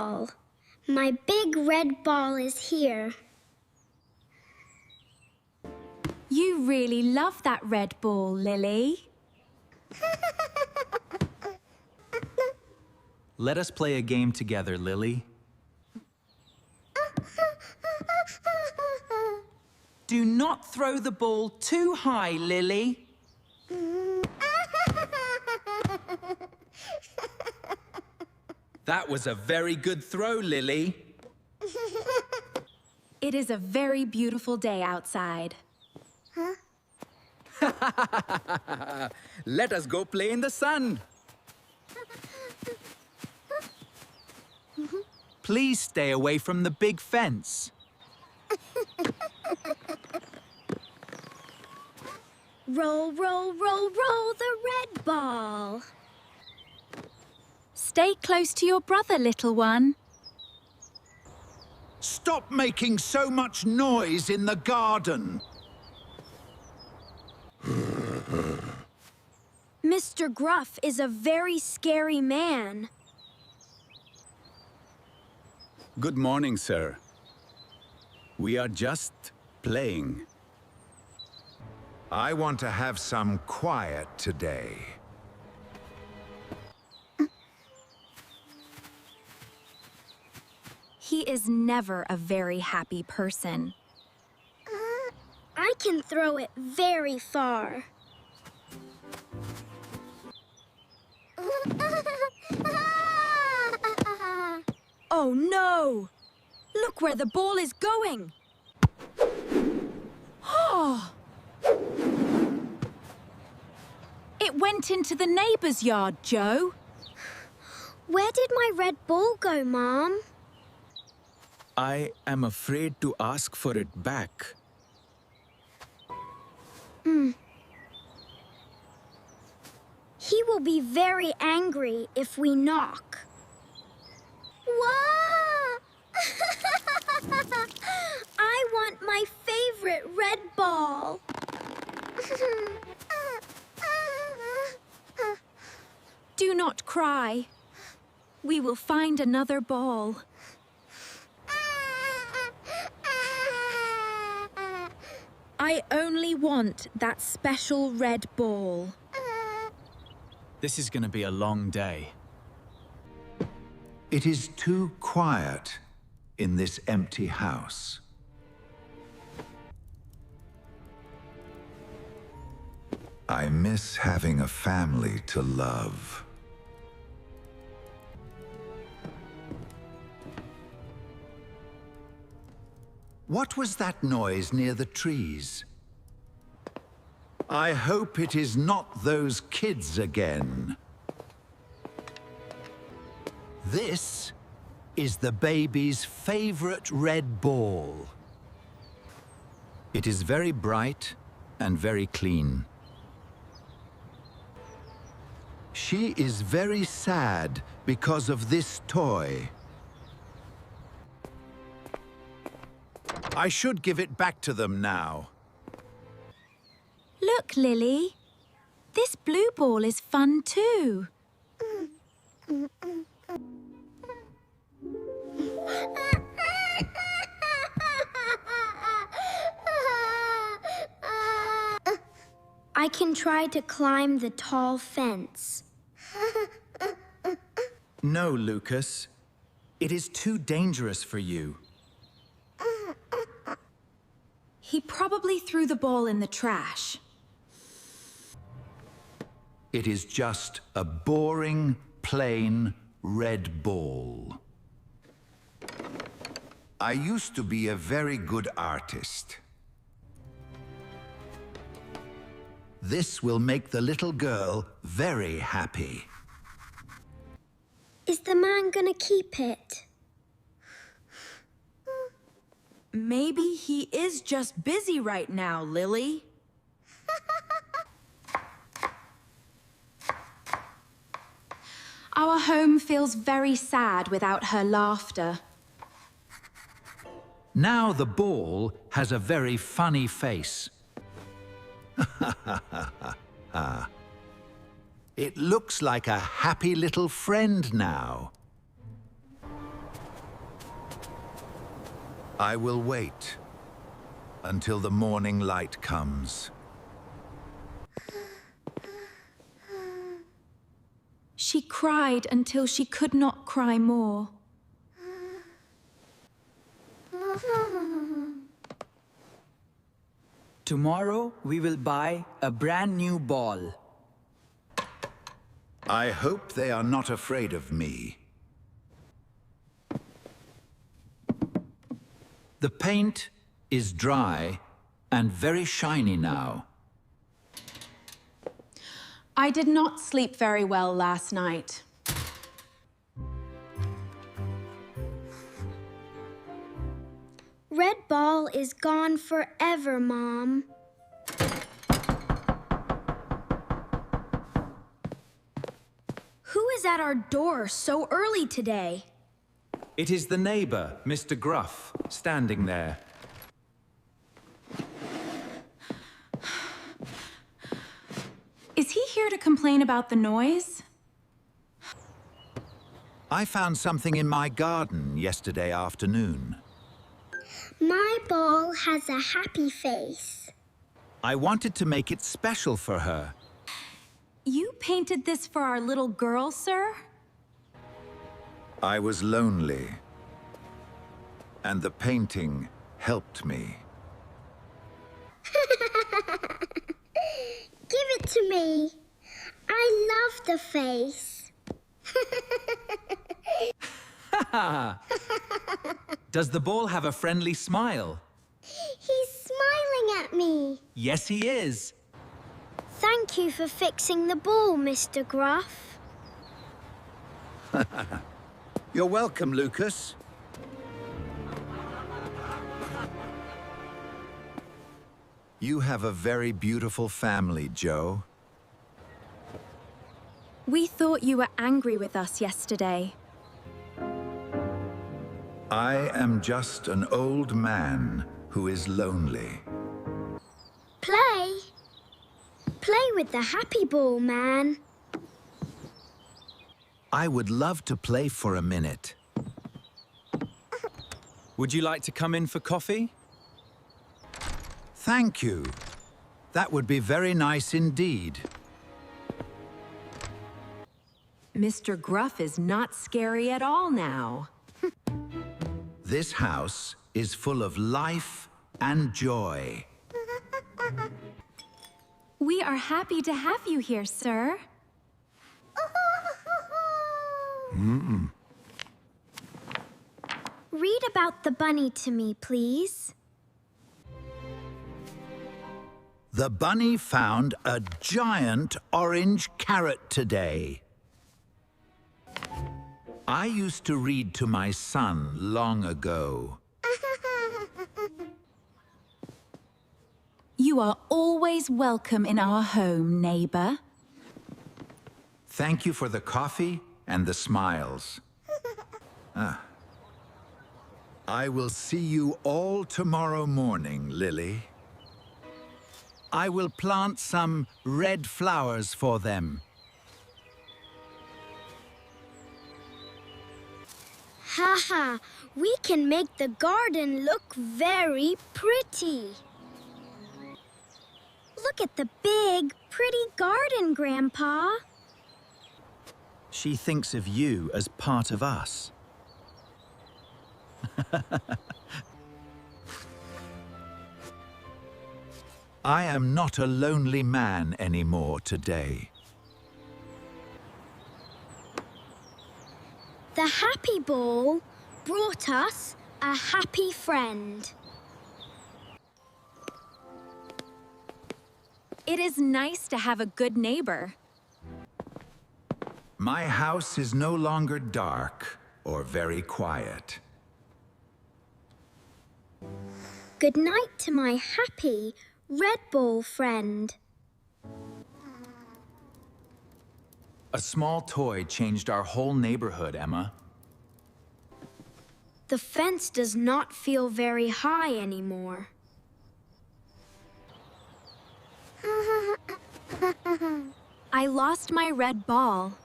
ball. My big red ball is here. You really love that red ball, Lily. Let us play a game together, Lily. Do not throw the ball too high, Lily. That was a very good throw, Lily. It is a very beautiful day outside. Let us go play in the sun. Please stay away from the big fence. Roll, roll, roll, roll the red ball. Stay close to your brother, little one. Stop making so much noise in the garden. Mr. Gruff is a very scary man. Good morning, sir. We are just playing. I want to have some quiet today. He is never a very happy person. I can throw it very far. Oh no! Look where the ball is going! Oh! It went into the neighbor's yard, Joe. Where did my red ball go, Mom? I am afraid to ask for it back. He will be very angry if we knock. Whoa! I want my favorite red ball. Do not cry. We will find another ball. I only want that special red ball. This is going to be a long day. It is too quiet in this empty house. I miss having a family to love. What was that noise near the trees? I hope it is not those kids again. This is the baby's favorite red ball. It is very bright and very clean. She is very sad because of this toy. I should give it back to them now. Look, Lily. This blue ball is fun too. I can try to climb the tall fence. No, Lucas. It is too dangerous for you. He probably threw the ball in the trash. It is just a boring, plain red ball. I used to be a very good artist. This will make the little girl very happy. Is the man gonna keep it? Maybe he is just busy right now, Lily. Our home feels very sad without her laughter. Now the ball has a very funny face. It looks like a happy little friend now. I will wait until the morning light comes. She cried until she could not cry more. Tomorrow we will buy a brand new ball. I hope they are not afraid of me. The paint is dry and very shiny now. I did not sleep very well last night. Red ball is gone forever, Mom. Who is at our door so early today? It is the neighbor, Mr. Gruff, standing there. Is he here to complain about the noise? I found something in my garden yesterday afternoon. My ball has a happy face. I wanted to make it special for her. You painted this for our little girl, sir? I was lonely, and the painting helped me. Give it to me. I love the face. Does the ball have a friendly smile? He's smiling at me. Yes, he is. Thank you for fixing the ball, Mr. Gruff. You're welcome, Lucas. You have a very beautiful family, Joe. We thought you were angry with us yesterday. I am just an old man who is lonely. Play. Play with the happy ball, man. I would love to play for a minute. Would you like to come in for coffee? Thank you. That would be very nice indeed. Mr. Gruff is not scary at all now. This house is full of life and joy. We are happy to have you here, sir. Read about the bunny to me, please. The bunny found a giant orange carrot today. I used to read to my son long ago. You are always welcome in our home, neighbor. Thank you for the coffee and the smiles. I will see you all tomorrow morning, Lily. I will plant some red flowers for them. Haha, we can make the garden look very pretty. Look at the big, pretty garden, Grandpa. She thinks of you as part of us. I am not a lonely man anymore today. The happy ball brought us a happy friend. It is nice to have a good neighbor. My house is no longer dark or very quiet. Good night to my happy red ball friend. A small toy changed our whole neighborhood, Emma. The fence does not feel very high anymore. I lost my red ball,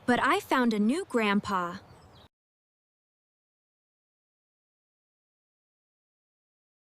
but I found a new grandpa.